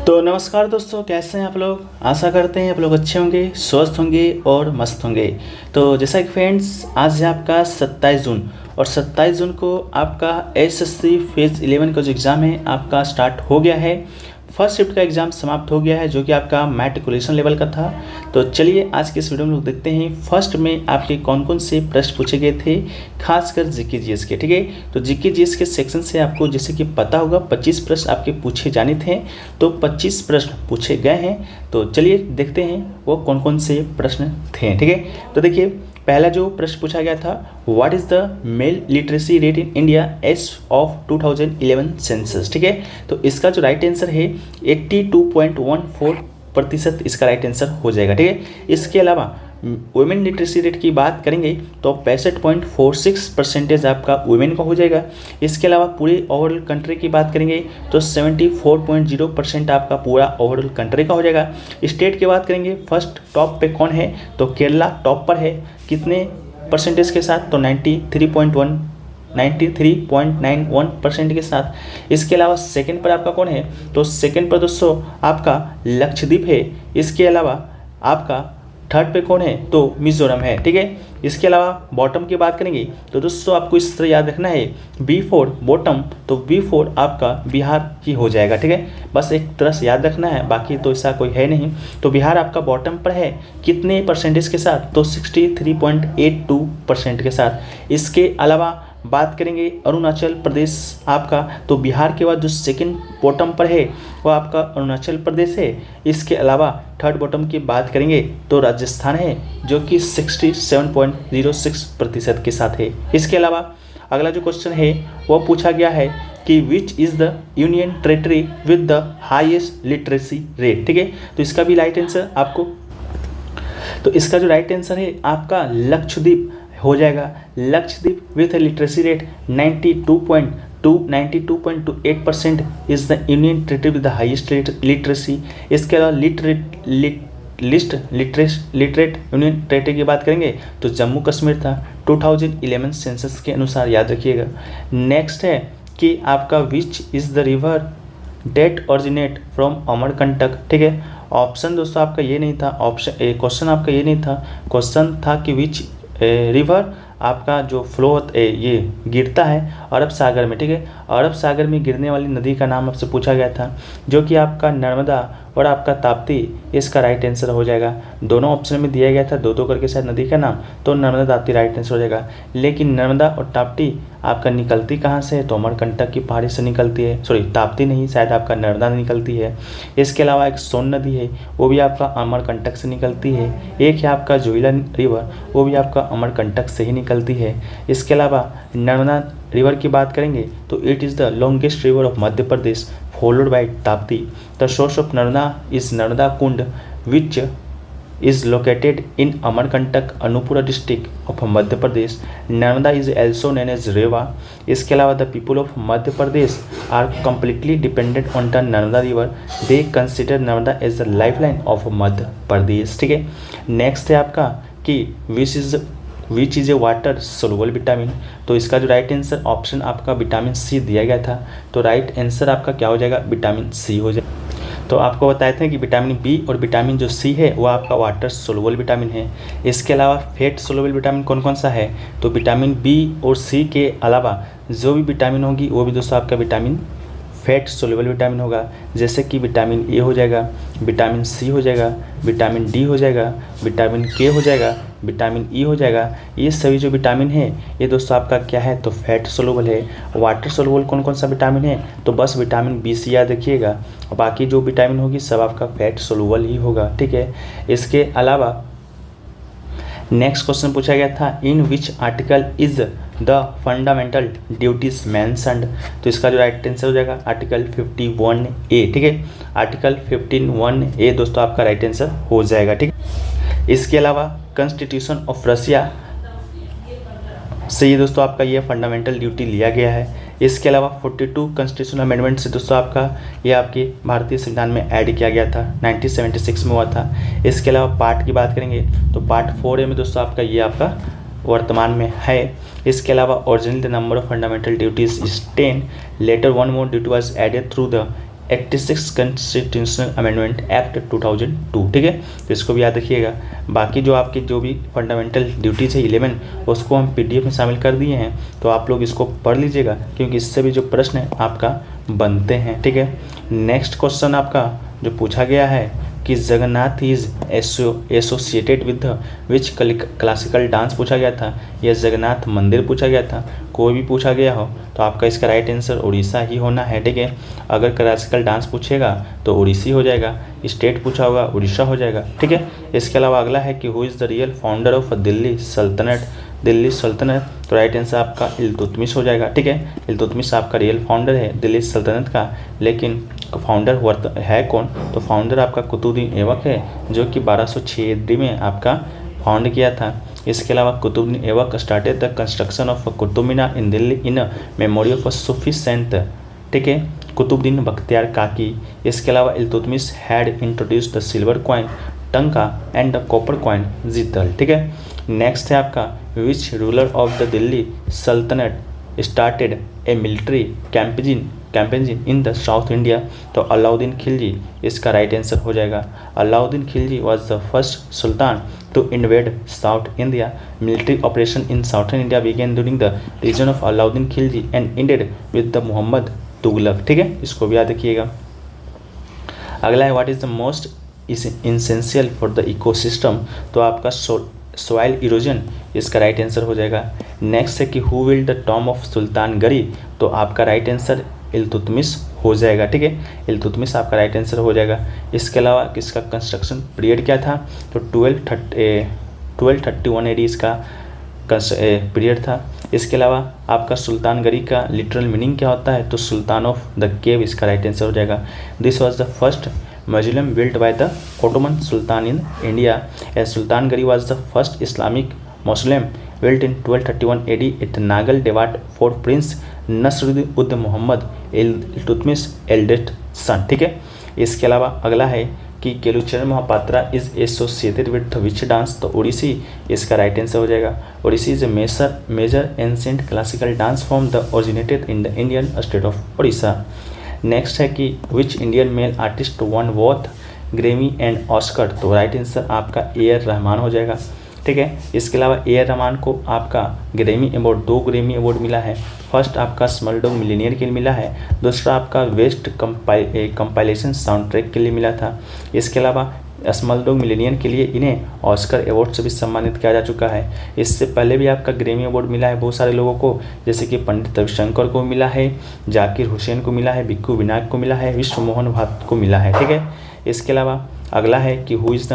तो नमस्कार दोस्तों, कैसे हैं आप लोग। आशा करते हैं आप लोग अच्छे होंगे, स्वस्थ होंगे और मस्त होंगे। तो जैसा कि फ्रेंड्स, आज है आपका 27 जून और 27 जून को आपका एसएससी फेज़ 11 का जो एग्ज़ाम है आपका स्टार्ट हो गया है। फर्स्ट शिफ्ट का एग्ज़ाम समाप्त हो गया है जो कि आपका मैट्रिकुलेशन लेवल का था। तो चलिए आज के इस वीडियो में लोग देखते हैं फर्स्ट में आपके कौन कौन से प्रश्न पूछे गए थे, खासकर जीके जीएस के। ठीक है, तो जीके जीएस के सेक्शन से आपको जैसे कि पता होगा 25 प्रश्न आपके पूछे जाने थे, तो 25 प्रश्न पूछे गए हैं। तो चलिए देखते हैं वो कौन कौन से प्रश्न थे। ठीक है, तो देखिए पहला जो प्रश्न पूछा गया था, what is the male literacy rate in India as of 2011 census. ठीक है, तो इसका जो राइट आंसर है 82.14% इसका राइट आंसर हो जाएगा। ठीक है, इसके अलावा वुमेन लिटरेसी रेट की बात करेंगे तो 65.46% आपका वुमेन का हो जाएगा। इसके अलावा पूरे ओवरऑल कंट्री की बात करेंगे तो 74.0% आपका पूरा ओवरऑल कंट्री का हो जाएगा। स्टेट की बात करेंगे, फर्स्ट टॉप पे कौन है तो केरला टॉप पर है, कितने परसेंटेज के साथ तो 93.91% के साथ। इसके अलावा सेकंड पर आपका कौन है तो सेकंड पर दोस्तों आपका लक्षद्वीप है। इसके अलावा आपका थर्ड पे कौन है तो मिजोरम है। ठीक है, इसके अलावा बॉटम की बात करेंगे तो दोस्तों आपको इस तरह याद रखना है, B4 बॉटम तो B4 आपका बिहार ही हो जाएगा। ठीक है, बस एक तरह से याद रखना है, बाकी तो ऐसा कोई है नहीं। तो बिहार आपका बॉटम पर है, कितने परसेंटेज के साथ तो 63.82% के साथ। इसके अलावा बात करेंगे अरुणाचल प्रदेश आपका, तो बिहार के बाद जो सेकंड बॉटम पर है वो आपका अरुणाचल प्रदेश है। इसके अलावा थर्ड बॉटम की बात करेंगे तो राजस्थान है जो कि 67.06% के साथ है। इसके अलावा अगला जो क्वेश्चन है वो पूछा गया है कि विच is the union territory with the highest literacy rate. ठीक है, तो इसका भी राइट आंसर आपको, तो इसका जो राइट आंसर है आपका लक्षद्वीप हो जाएगा। Lakshadweep with literacy rate 92.28% is the union territory with the highest literacy. इसके अलावा लिटरेट यूनियन टेरेटरी की बात करेंगे तो जम्मू कश्मीर था 2011 सेंसस के अनुसार, याद रखिएगा। नेक्स्ट है कि आपका which is the river that originate from Amarkantak. ठीक है, ऑप्शन दोस्तों आपका ये नहीं था, ऑप्शन क्वेश्चन आपका ये नहीं था, क्वेश्चन था कि विच रिवर आपका जो फ्लो ये गिरता है अरब सागर में। ठीक है, अरब सागर में गिरने वाली नदी का नाम आपसे पूछा गया था जो कि आपका नर्मदा और आपका ताप्ती, इसका राइट आंसर हो जाएगा। दोनों ऑप्शन में दिया गया था दो दो करके शायद नदी का नाम, तो नर्मदा ताप्ती राइट आंसर हो जाएगा। लेकिन नर्मदा और ताप्ती आपका निकलती कहाँ से है तो अमरकंटक की पहाड़ी से निकलती है, सॉरी ताप्ती नहीं, शायद आपका नर्मदा निकलती है। इसके अलावा एक सोन नदी है वो भी आपका अमरकंटक से निकलती है। एक है आपका जोइला रिवर, वो भी आपका अमरकंटक से ही निकलती है। इसके अलावा नर्मदा रिवर की बात करेंगे तो it is the longest river of Madhya Pradesh followed by Tapti. The source of Narmada is Narmada Kund, which is located in Amarkantak, Anupura district of Madhya Pradesh. Narmada is also known as Rewa. इसके अलावा the people of Madhya Pradesh are completely dependent on the Narmada river. They consider Narmada as the lifeline of Madhya Pradesh. ठीक है, next है आपका कि which is a water soluble vitamin. तो इसका जो राइट आंसर ऑप्शन आपका vitamin C दिया गया था, तो राइट आंसर आपका क्या हो जाएगा विटामिन सी हो जाएगा। तो आपको बताए थे कि विटामिन बी और विटामिन जो सी है वो आपका वाटर सोलुबल विटामिन है। इसके अलावा फैट सोलुबल विटामिन कौन कौन सा है तो विटामिन बी और सी के अलावा जो भी विटामिन होगी वो भी दोस्तों आपका विटामिन फैट सोल्यूबल विटामिन होगा, जैसे कि विटामिन ए हो जाएगा, विटामिन सी हो जाएगा, विटामिन डी हो जाएगा, विटामिन के हो जाएगा, विटामिन ई हो जाएगा। ये सभी जो विटामिन है ये दोस्तों आपका क्या है तो फैट सोल्यूबल है। वाटर सोल्यूबल कौन कौन सा विटामिन है तो बस विटामिन बी सी याद रखिएगा, बाकी जो विटामिन होगी सब आपका फैट सोल्यूबल ही होगा। ठीक है, इसके अलावा नेक्स्ट क्वेश्चन पूछा गया था, in which article is the fundamental duties mentioned. तो इसका जो राइट आंसर हो जाएगा आर्टिकल 51A। ठीक है, आर्टिकल 51A दोस्तों आपका राइट आंसर हो जाएगा। ठीक है, इसके अलावा कॉन्स्टिट्यूशन ऑफ रशिया से ये दोस्तों आपका ये फंडामेंटल ड्यूटी लिया गया है। इसके अलावा 42 कॉन्स्टिट्यूशनल अमेंडमेंट से दोस्तों आपका ये आपके भारतीय संविधान में ऐड किया गया था, 1976 में हुआ था। इसके अलावा पार्ट की बात करेंगे तो पार्ट 4A में दोस्तों आपका ये आपका वर्तमान में है। इसके अलावा originally the number of fundamental duties is 10, later one more duty was added through the 86 constitutional amendment act 2002, ठीक है। तो इसको भी याद रखिएगा। बाकी जो आपकी जो भी फंडामेंटल ड्यूटीज़ है 11 उसको हम PDF में शामिल कर दिए हैं, तो आप लोग इसको पढ़ लीजिएगा क्योंकि इससे भी जो प्रश्न है आपका बनते हैं, ठीक है। नेक्स्ट क्वेश्चन आपका जो पूछा गया है कि Jagannath is associated with which classical dance पूछा गया था, या जगन्नाथ मंदिर पूछा गया था। कोई भी पूछा गया हो तो आपका इसका राइट आंसर उड़ीसा ही होना है, ठीक है। अगर क्लासिकल डांस पूछेगा तो उड़ीसी हो जाएगा, स्टेट पूछा होगा उड़ीसा हो जाएगा, ठीक है। इसके अलावा अगला है कि who is the real founder of Delhi सल्तनत, तो राइट आंसर आपका इल्तुतमिश हो जाएगा, ठीक है। इल्तुतमिश आपका रियल फाउंडर है दिल्ली सल्तनत का, लेकिन फाउंडर हुआ है कौन, तो फाउंडर आपका कुतुबुद्दीन ऐबक है, जो कि 1206 ईस्वी में आपका फाउंड किया था। इसके अलावा Qutbuddin Aibak started the construction of Qutub Minar in Delhi in memory of a Sufi saint, ठीक है, कुतुबुद्दीन बख्तियार काकी। इसके अलावा Iltutmish had introduced the silver coin tanka and the copper coin jital, ठीक है। नेक्स्ट है आपका which ruler of the Delhi Saltanat started a military campaign in the south India, तो अलाउद्दीन खिलजी इसका राइट आंसर हो जाएगा। Alauddin Khilji was the first sultan to invade south India. Military operation in southern India began during the reign of Alauddin Khilji and ended with the Mohammad Tughlaq, ठीक है। इसको भी याद रखिएगा। अगला है what is the most essential for the ecosystem, तो आपका सॉइल इरोजन इसका राइट आंसर हो जाएगा। नेक्स्ट है कि who will the tomb of Sultan Ghari, तो आपका राइट आंसर इल्तुतमिश हो जाएगा, ठीक है। इल्तुतमिश आपका राइट आंसर हो जाएगा। इसके अलावा इसका कंस्ट्रक्शन पीरियड क्या था, तो 1231 AD इसका पीरियड था। इसके अलावा आपका सुल्तान गरी का लिटरल मीनिंग क्या होता है, तो सुल्तान ऑफ द केव इसका राइट आंसर हो जाएगा। This was the first mausoleum built by the Ottoman Sultan in India, as Sultan Gari was the first Islamic mausoleum built in 1231 AD at Nagal Devat for Prince Nasruddin Muhammad Iltutmish eldest son, ठीक है। इसके अलावा अगला है कि Kelucharan Mohapatra is associated with which dance, तो ओडिसी इसका right answer हो जाएगा। Odissi is a major ancient classical dance form the originated in the Indian state of Odisha. Next है कि which Indian male artist won both Grammy and Oscar, तो right answer आपका ए.आर. रहमान हो जाएगा, ठीक है। इसके अलावा ए.आर. रहमान को आपका ग्रेमी अवार्ड 2 ग्रेमी अवार्ड मिला है। फर्स्ट आपका स्मलडॉग मिलीनियर के लिए मिला है, दूसरा आपका वेस्ट कंपाइलेशन साउंड ट्रैक के लिए मिला था। इसके अलावा स्मलडॉग मिलीनियर के लिए इन्हें ऑस्कर अवार्ड से भी सम्मानित किया जा चुका है। इससे पहले भी आपका ग्रेमी अवार्ड मिला है बहुत सारे लोगों को, जैसे कि पंडित रविशंकर को मिला है, जाकिर हुसैन को मिला है, बिक्कू विनायक को मिला है, विश्व मोहन भाट को मिला है, ठीक है। इसके अलावा अगला है कि who is the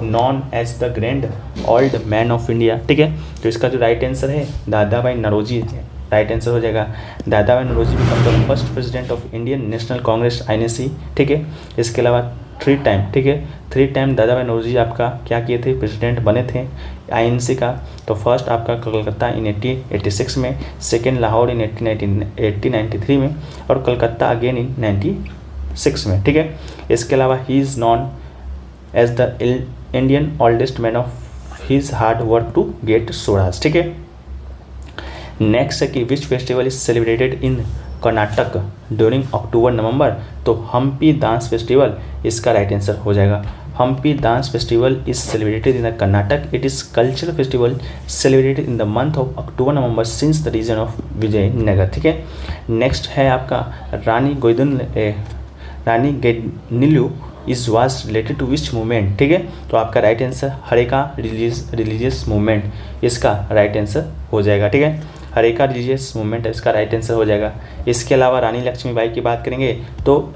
known as the grand old man of India, ठीक है। तो इसका जो राइट आंसर है दादा भाई नौरोजी राइट आंसर हो जाएगा। Dadabhai Naoroji become the first president of Indian National Congress INC, ठीक है। इसके अलावा 3 टाइम, ठीक है, 3 टाइम दादा भाई नौरोजी आपका क्या किए थे, प्रेसिडेंट बने थे INC का। तो फर्स्ट आपका कलकत्ता इन 1886 में, सेकेंड लाहौर इन 1893 में, और कलकत्ता अगेन इन 96 में, ठीक है। इसके अलावा he is known as the Indian oldest man of his hard work to get swaraj, ठीक है। नेक्स्ट है कि which festival is celebrated in Karnataka during October November, तो हम्पी डांस फेस्टिवल इसका राइट आंसर हो जाएगा। Hampi dance festival is celebrated in the Karnataka, it is cultural festival celebrated in the month of October November since the reign of Vijayanagar, ठीक है। Next है आपका रानी गैडिनिलू is was related to which movement, ठीक है। तो आपका right answer Heraka religious movement इसका right answer हो जाएगा, ठीक है। हरेका रिलीजियस मूवमेंट इसका राइट आंसर हो जाएगा। इसके अलावा रानी लक्ष्मीबाई की बात करेंगे तो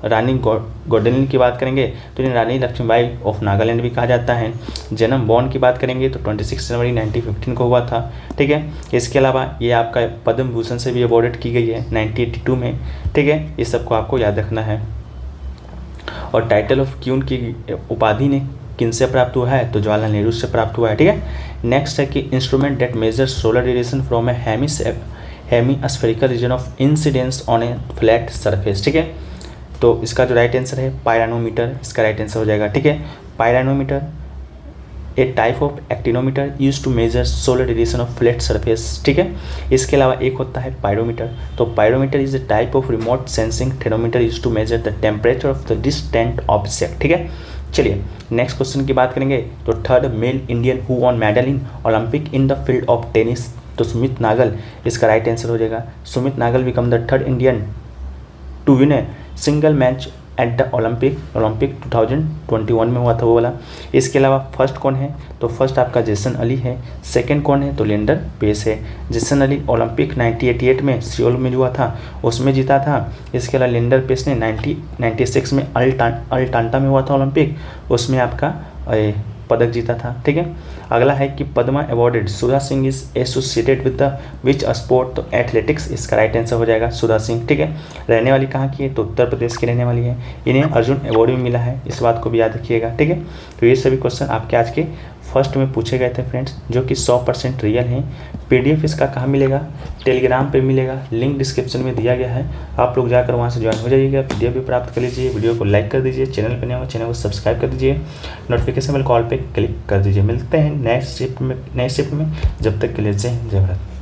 रानी गौडनिल की बात करेंगे तो इन्हें रानी लक्ष्मीबाई ऑफ नागालैंड भी कहा जाता है। जन्म बॉर्न की बात करेंगे तो 26 जनवरी 1915 को हुआ था, ठीक है। इसके अलावा ये आपका पद्म भूषण से भी अवॉर्डेड की गई है 1982 में, ठीक है। इस सबको आपको याद रखना है। और टाइटल ऑफ क्वीन की उपाधि ने किनसे प्राप्त हुआ है, तो जवाहरलाल नेहरू से प्राप्त हुआ है, ठीक है। नेक्स्ट है कि instrument that measure solar radiation from a hemispherical region of incidence on a flat surface, ठीक है। तो इसका जो राइट आंसर है पायरानोमीटर इसका राइट आंसर हो जाएगा, ठीक है। Pyranometer a type of actinometer use to measure solar radiation of flat surface, ठीक है। इसके अलावा एक होता है पायरोमीटर। तो pyrometer is a type of remote sensing thermometer use to measure the temperature of the distant object, ठीक है। चलिए नेक्स्ट क्वेश्चन की बात करेंगे। तो third male Indian who won medal in Olympic in the field of tennis, तो सुमित नागल इसका right answer हो जाएगा। Sumit Nagal become the third Indian to win a single match at the Olympic 2021 में हुआ था वो वाला। इसके अलावा फर्स्ट कौन है, तो फर्स्ट आपका जेसन अली है। सेकंड कौन है, तो लिएंडर पेस है। जेसन अली ओलंपिक 1988 में सियोल में हुआ था, उसमें जीता था। इसके अलावा लिएंडर पेस ने 1996 में अल्टांटा में हुआ था ओलंपिक, उसमें आपका पदक जीता था, ठीक है। अगला है कि Padma awarded Sudha Singh is associated with the which sport, तो एथलेटिक्स इसका राइट आंसर हो जाएगा सुधा सिंह, ठीक है। रहने वाली कहाँ की है, तो उत्तर प्रदेश की रहने वाली है। इन्हें अर्जुन अवार्ड भी मिला है, इस बात को भी याद रखिएगा, ठीक है। तो ये सभी क्वेश्चन आपके आज के फर्स्ट में पूछे गए थे फ्रेंड्स, जो कि 100% रियल हैं। PDF इसका कहाँ मिलेगा, टेलीग्राम पे मिलेगा, लिंक डिस्क्रिप्शन में दिया गया है, आप लोग जाकर वहाँ से ज्वाइन हो जाइएगा, PDF भी प्राप्त कर लीजिए। वीडियो को लाइक कर दीजिए, चैनल पर नए हो चैनल को सब्सक्राइब कर दीजिए, नोटिफिकेशन बेल कॉल पे क्लिक कर दीजिए। मिलते हैं नए शिफ्ट में, जब तक के लिए जय हिंद जय भारत।